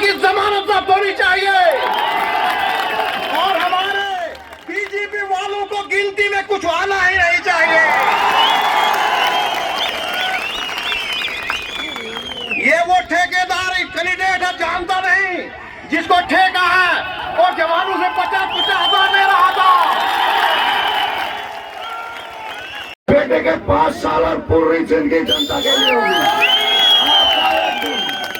की जमानत जब्त होनी चाहिए और हमारे बीजेपी वालों को गिनती में कुछ आना ही नहीं चाहिए। ये वो ठेकेदार कैंडिडेट है, जानता नहीं, जिसको ठेका है और जवानों से 50-50 हजार ले रहा था। बेटे के 5 साल और पूरी जिंदगी जनता के लिए होगी।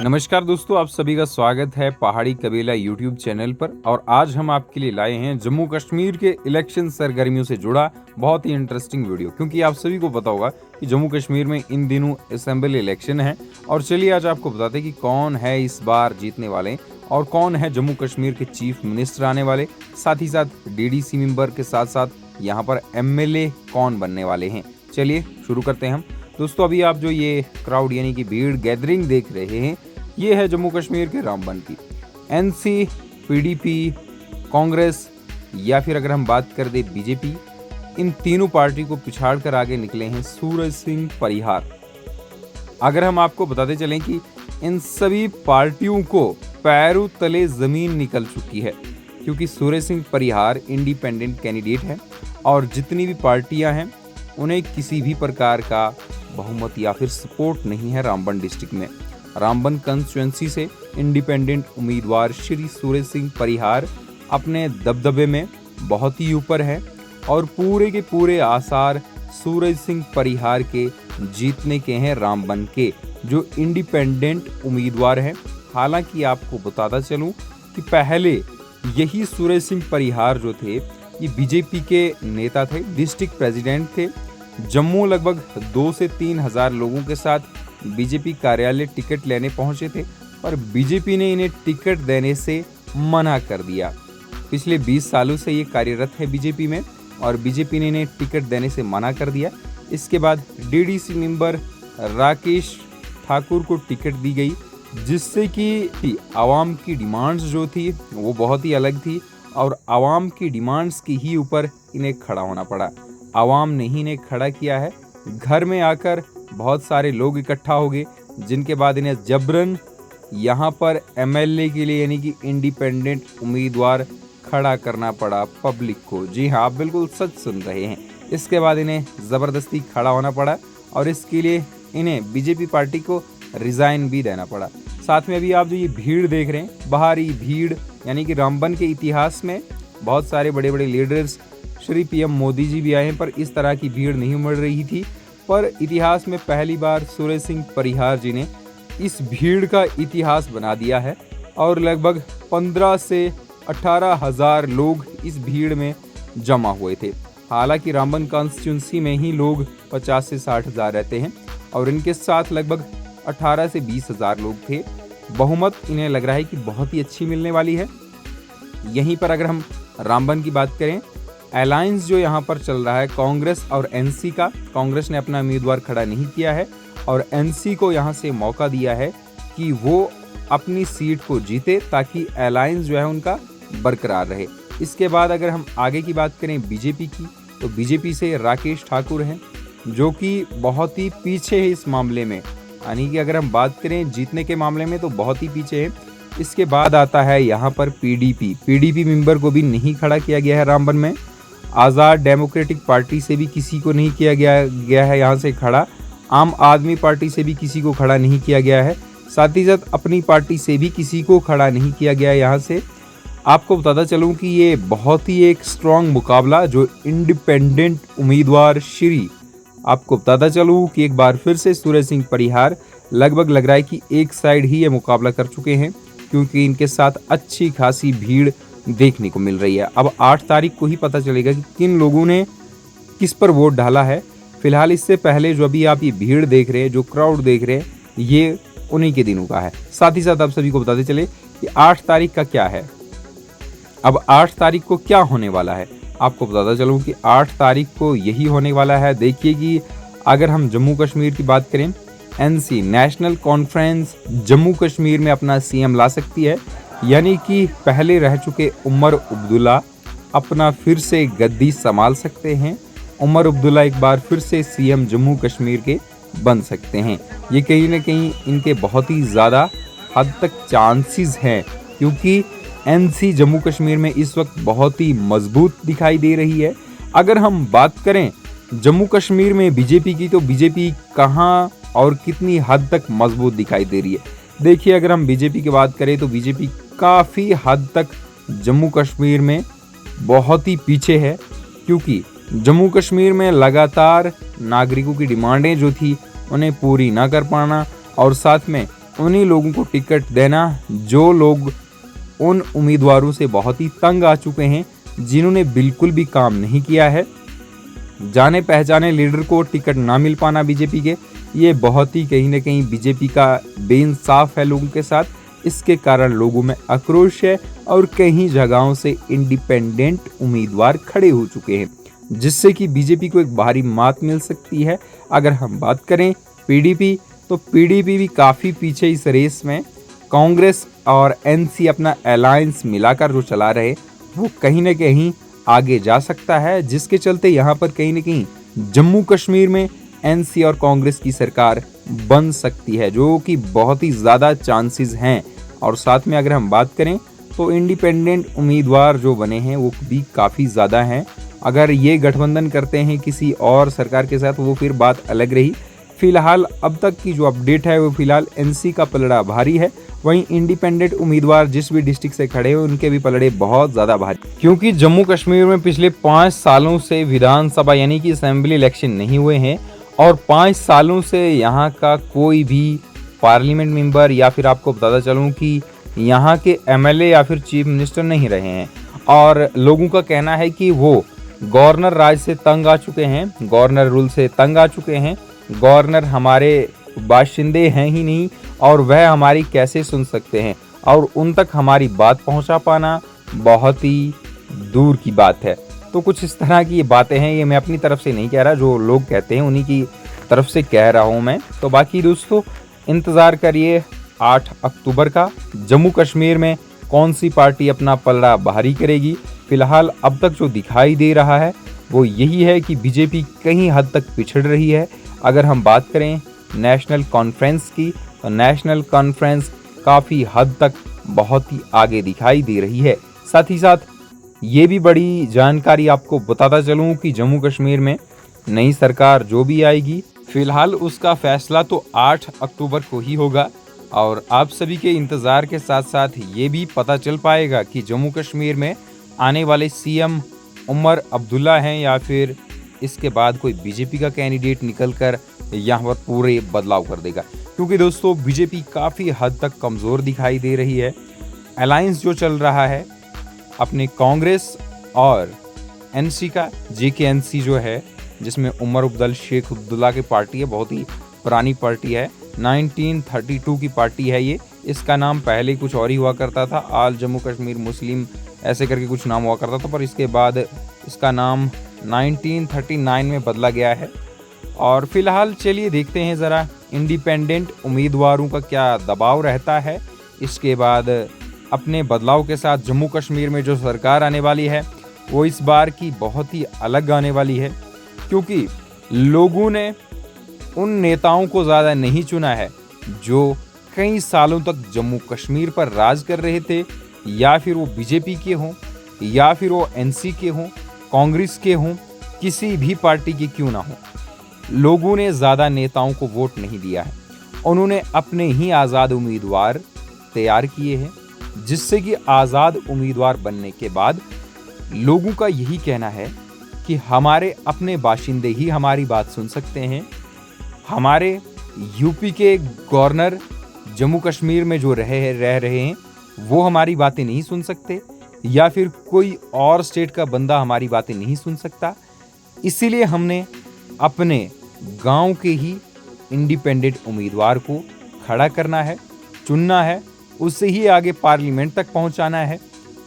नमस्कार दोस्तों, आप सभी का स्वागत है पहाड़ी कबीला यूट्यूब चैनल पर। और आज हम आपके लिए लाए हैं जम्मू कश्मीर के इलेक्शन सरगर्मियों से जुड़ा बहुत ही इंटरेस्टिंग वीडियो, क्योंकि आप सभी को पता होगा कि जम्मू कश्मीर में इन दिनों असेंबली इलेक्शन है। और चलिए आज आपको बताते हैं कि कौन है इस बार जीतने वाले और कौन है जम्मू कश्मीर के चीफ मिनिस्टर आने वाले, साथ ही साथ डीडीसी मेंबर के साथ साथ यहाँ पर एमएलए कौन बनने वाले हैं। चलिए शुरू करते हैं हम। दोस्तों अभी आप जो ये क्राउड यानी कि भीड़ गैदरिंग देख रहे हैं, ये है जम्मू कश्मीर के रामबन की। एनसी, पीडीपी, कांग्रेस या फिर अगर हम बात कर दे बीजेपी, इन तीनों पार्टी को पिछाड़ कर आगे निकले हैं सूरज सिंह परिहार। अगर हम आपको बताते चलें कि इन सभी पार्टियों को पैरों तले जमीन निकल चुकी है, क्योंकि सूरज सिंह परिहार इंडिपेंडेंट कैंडिडेट है और जितनी भी पार्टियां हैं उन्हें किसी भी प्रकार का बहुमत या फिर सपोर्ट नहीं है रामबन डिस्ट्रिक्ट में। रामबन कंस्टिट्यूएंसी से इंडिपेंडेंट उम्मीदवार श्री सूरज सिंह परिहार अपने दबदबे में बहुत ही ऊपर है और पूरे के पूरे आसार सूरज सिंह परिहार के जीतने के हैं रामबन के जो इंडिपेंडेंट उम्मीदवार हैं। हालांकि आपको बताता चलूं कि पहले यही सूरज सिंह परिहार जो थे ये बीजेपी के नेता थे, डिस्ट्रिक्ट प्रेसिडेंट थे। जम्मू लगभग 2 से 3 हजार लोगों के साथ बीजेपी कार्यालय टिकट लेने पहुंचे थे, पर बीजेपी ने इन्हें टिकट देने से मना कर दिया। पिछले 20 सालों से ये कार्यरत है बीजेपी में और बीजेपी ने इन्हें टिकट देने से मना कर दिया। इसके बाद डीडीसी मेंबर राकेश ठाकुर को टिकट दी गई, जिससे कि आवाम की डिमांड्स जो थी वो बहुत ही अलग थी और आवाम की डिमांड्स के ही ऊपर इन्हें खड़ा होना पड़ा। आवाम ने ही इन्हें खड़ा किया है। घर में आकर बहुत सारे लोग इकट्ठा हो गए, जिनके बाद इन्हें जबरन यहाँ पर एमएलए के लिए यानी कि इंडिपेंडेंट उम्मीदवार खड़ा करना पड़ा पब्लिक को। जी हाँ, आप बिल्कुल सच सुन रहे हैं। इसके बाद इन्हें ज़बरदस्ती खड़ा होना पड़ा और इसके लिए इन्हें बीजेपी पार्टी को रिज़ाइन भी देना पड़ा। साथ में अभी आप जो ये भीड़ देख रहे हैं, बाहरी भीड़, यानी कि रामबन के इतिहास में बहुत सारे बड़े बड़े लीडर्स, श्री पीएम मोदी जी भी आए हैं, पर इस तरह की भीड़ नहीं उमड़ रही थी। पर इतिहास में पहली बार सूरज सिंह परिहार जी ने इस भीड़ का इतिहास बना दिया है और लगभग 15 से 18 हजार लोग इस भीड़ में जमा हुए थे। हालांकि रामबन कॉन्स्टिट्यूंसी में ही लोग 50 से 60 हजार रहते हैं और इनके साथ लगभग 18 से 20 हजार लोग थे। बहुमत इन्हें लग रहा है कि बहुत ही अच्छी मिलने वाली है। यहीं पर अगर हम रामबन की बात करें, अलायंस जो यहाँ पर चल रहा है कांग्रेस और एनसी का, कांग्रेस ने अपना उम्मीदवार खड़ा नहीं किया है और एनसी को यहाँ से मौका दिया है कि वो अपनी सीट को जीते ताकि अलायंस जो है उनका बरकरार रहे। इसके बाद अगर हम आगे की बात करें बीजेपी की, तो बीजेपी से राकेश ठाकुर हैं जो कि बहुत ही पीछे है इस मामले में, यानी कि अगर हम बात करें जीतने के मामले में तो बहुत ही पीछे है। इसके बाद आता है यहाँ पर पीडीपी मेंबर को भी नहीं खड़ा किया गया है रामबन में। आज़ाद डेमोक्रेटिक पार्टी से भी किसी को नहीं किया गया है यहाँ से खड़ा। आम आदमी पार्टी से भी किसी को खड़ा नहीं किया गया है। साथ ही साथ अपनी पार्टी से भी किसी को खड़ा नहीं किया गया है यहाँ से। आपको बताता चलूँ कि ये बहुत ही एक स्ट्रॉन्ग मुकाबला जो इंडिपेंडेंट उम्मीदवार आपको बताता चलूँ कि एक बार फिर से सूरज सिंह परिहार लगभग लग रहा है कि एक साइड ही ये मुकाबला कर चुके हैं, क्योंकि इनके साथ अच्छी खासी भीड़ देखने को मिल रही है। अब 8 तारीख को ही पता चलेगा कि किन लोगों ने किस पर वोट डाला है। फिलहाल इससे पहले जो अभी आप ये भीड़ देख रहे हैं, जो क्राउड देख रहे हैं, ये उन्हीं के दिनों का है। साथ ही साथ आप सभी को बताते चले कि 8 तारीख का क्या है। अब 8 तारीख को क्या होने वाला है, आपको बताता चलूँ कि 8 तारीख को यही होने वाला है। देखिए कि अगर हम जम्मू कश्मीर की बात करें, NC national conference Jammu Kashmir में अपना सीएम ला सकती है, यानी कि पहले रह चुके उमर अब्दुल्ला अपना फिर से गद्दी संभाल सकते हैं। उमर अब्दुल्ला एक बार फिर से सीएम जम्मू कश्मीर के बन सकते हैं। ये कहीं ना कहीं इनके बहुत ही ज़्यादा हद तक चांसेस हैं, क्योंकि एनसी जम्मू कश्मीर में इस वक्त बहुत ही मजबूत दिखाई दे रही है। अगर हम बात करें जम्मू कश्मीर में बीजेपी की, तो बीजेपी कहां और कितनी हद तक मजबूत दिखाई दे रही है। देखिए, अगर हम बीजेपी की बात करें तो बीजेपी काफ़ी हद तक जम्मू कश्मीर में बहुत ही पीछे है, क्योंकि जम्मू कश्मीर में लगातार नागरिकों की डिमांडें जो थी उन्हें पूरी ना कर पाना, और साथ में उन्हीं लोगों को टिकट देना जो लोग उन उम्मीदवारों से बहुत ही तंग आ चुके हैं, जिन्होंने बिल्कुल भी काम नहीं किया है। जाने पहचाने लीडर को टिकट ना मिल पाना बीजेपी के, ये बहुत ही कहीं ना कहीं बीजेपी का बेइंसाफ है लोगों के साथ। इसके कारण लोगों में आक्रोश है और कई जगहों से इंडिपेंडेंट उम्मीदवार खड़े हो चुके हैं, जिससे कि बीजेपी को एक भारी मात मिल सकती है। अगर हम बात करें पीडीपी, तो पीडीपी भी काफ़ी पीछे इस रेस में। कांग्रेस और एनसी अपना अलायंस मिलाकर जो चला रहे, वो कहीं ना कहीं आगे जा सकता है, जिसके चलते यहाँ पर कहीं ना कहीं जम्मू कश्मीर में एनसी और कांग्रेस की सरकार बन सकती है, जो कि बहुत ही ज़्यादा चांसेस हैं। और साथ में अगर हम बात करें तो इंडिपेंडेंट उम्मीदवार जो बने हैं वो भी काफ़ी ज़्यादा हैं। अगर ये गठबंधन करते हैं किसी और सरकार के साथ, वो फिर बात अलग रही। फिलहाल अब तक की जो अपडेट है वो फिलहाल एनसी का पलड़ा भारी है, वहीं इंडिपेंडेंट उम्मीदवार जिस भी डिस्ट्रिक्ट से खड़े हैं उनके भी पलड़े बहुत ज़्यादा भारी, क्योंकि जम्मू कश्मीर में पिछले 5 सालों से विधानसभा यानी कि असेंबली इलेक्शन नहीं हुए हैं, और 5 सालों से यहाँ का कोई भी पार्लियामेंट मेंबर या फिर आपको बताता चलूँ कि यहाँ के एमएलए या फिर चीफ मिनिस्टर नहीं रहे हैं। और लोगों का कहना है कि वो गवर्नर राज से तंग आ चुके हैं, गवर्नर रूल से तंग आ चुके हैं। गवर्नर हमारे बाशिंदे हैं ही नहीं, और वह हमारी कैसे सुन सकते हैं, और उन तक हमारी बात पहुंचा पाना बहुत ही दूर की बात है। तो कुछ इस तरह की ये बातें हैं, ये मैं अपनी तरफ से नहीं कह रहा, जो लोग कहते हैं उन्हीं की तरफ से कह रहा हूं मैं। तो बाकी दोस्तों इंतज़ार करिए 8 अक्टूबर का, जम्मू कश्मीर में कौन सी पार्टी अपना पलड़ा भारी करेगी। फिलहाल अब तक जो दिखाई दे रहा है वो यही है कि बीजेपी कहीं हद तक पिछड़ रही है। अगर हम बात करें नेशनल कॉन्फ्रेंस की, तो नेशनल कॉन्फ्रेंस काफ़ी हद तक बहुत ही आगे दिखाई दे रही है। साथ ही साथ ये भी बड़ी जानकारी आपको बताता चलूँ कि जम्मू कश्मीर में नई सरकार जो भी आएगी, फिलहाल उसका फैसला तो 8 अक्टूबर को ही होगा, और आप सभी के इंतज़ार के साथ साथ ये भी पता चल पाएगा कि जम्मू कश्मीर में आने वाले सीएम उमर अब्दुल्ला हैं या फिर इसके बाद कोई बीजेपी का कैंडिडेट निकलकर यहाँ पर पूरे बदलाव कर देगा। क्योंकि दोस्तों बीजेपी काफ़ी हद तक कमज़ोर दिखाई दे रही है। अलायंस जो चल रहा है अपने कांग्रेस और एनसी का, जेकेएनसी जो है, जिसमें उमर अब्दुल शेख अब्दुल्ला की पार्टी है, बहुत ही पुरानी पार्टी है, 1932 की पार्टी है ये। इसका नाम पहले कुछ और ही हुआ करता था, आल जम्मू कश्मीर मुस्लिम ऐसे करके कुछ नाम हुआ करता था, पर इसके बाद इसका नाम 1939 में बदला गया है। और फिलहाल चलिए देखते हैं ज़रा इंडिपेंडेंट उम्मीदवारों का क्या दबाव रहता है। इसके बाद अपने बदलाव के साथ जम्मू कश्मीर में जो सरकार आने वाली है वो इस बार की बहुत ही अलग आने वाली है, क्योंकि लोगों ने उन नेताओं को ज़्यादा नहीं चुना है जो कई सालों तक जम्मू कश्मीर पर राज कर रहे थे, या फिर वो बीजेपी के हों या फिर वो एनसी के हों, कांग्रेस के हों, किसी भी पार्टी के क्यों ना हों। लोगों ने ज़्यादा नेताओं को वोट नहीं दिया है, उन्होंने अपने ही आज़ाद उम्मीदवार तैयार किए हैं, जिससे कि आज़ाद उम्मीदवार बनने के बाद लोगों का यही कहना है कि हमारे अपने बाशिंदे ही हमारी बात सुन सकते हैं। हमारे यूपी के गवर्नर जम्मू कश्मीर में जो रह रहे हैं वो हमारी बातें नहीं सुन सकते, या फिर कोई और स्टेट का बंदा हमारी बातें नहीं सुन सकता। इसीलिए हमने अपने गांव के ही इंडिपेंडेंट उम्मीदवार को खड़ा करना है, चुनना है, उससे ही आगे पार्लियामेंट तक पहुंचाना है,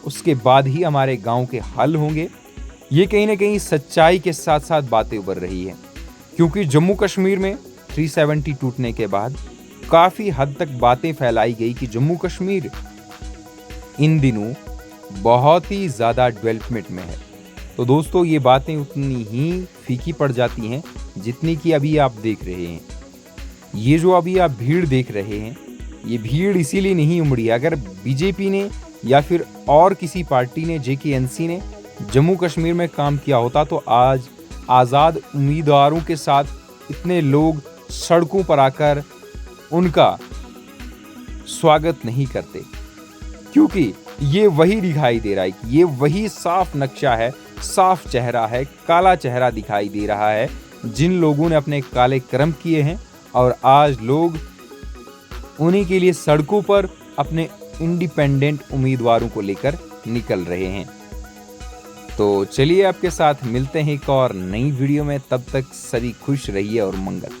उसके बाद ही हमारे गांव के हल होंगे। ये कहीं ना कहीं सच्चाई के साथ साथ बातें उभर रही हैं, क्योंकि जम्मू कश्मीर में 370 टूटने के बाद काफ़ी हद तक बातें फैलाई गई कि जम्मू कश्मीर इन दिनों बहुत ही ज़्यादा डेवलपमेंट में है। तो दोस्तों ये बातें उतनी ही फीकी पड़ जाती हैं जितनी कि अभी आप देख रहे हैं। ये जो अभी आप भीड़ देख रहे हैं ये भीड़ इसीलिए नहीं उमड़ी। अगर बीजेपी ने या फिर और किसी पार्टी ने, JKNC ने जम्मू कश्मीर में काम किया होता तो आज आज़ाद उम्मीदवारों के साथ इतने लोग सड़कों पर आकर उनका स्वागत नहीं करते। क्योंकि ये वही दिखाई दे रहा है कि ये वही साफ नक्शा है, साफ चेहरा है, काला चेहरा दिखाई दे रहा है जिन लोगों ने अपने काले कर्म किए हैं और आज लोग उन्हीं के लिए सड़कों पर अपने इंडिपेंडेंट उम्मीदवारों को लेकर निकल रहे हैं। तो चलिए आपके साथ मिलते हैं एक और नई वीडियो में, तब तक सभी खुश रहिए और मंगल।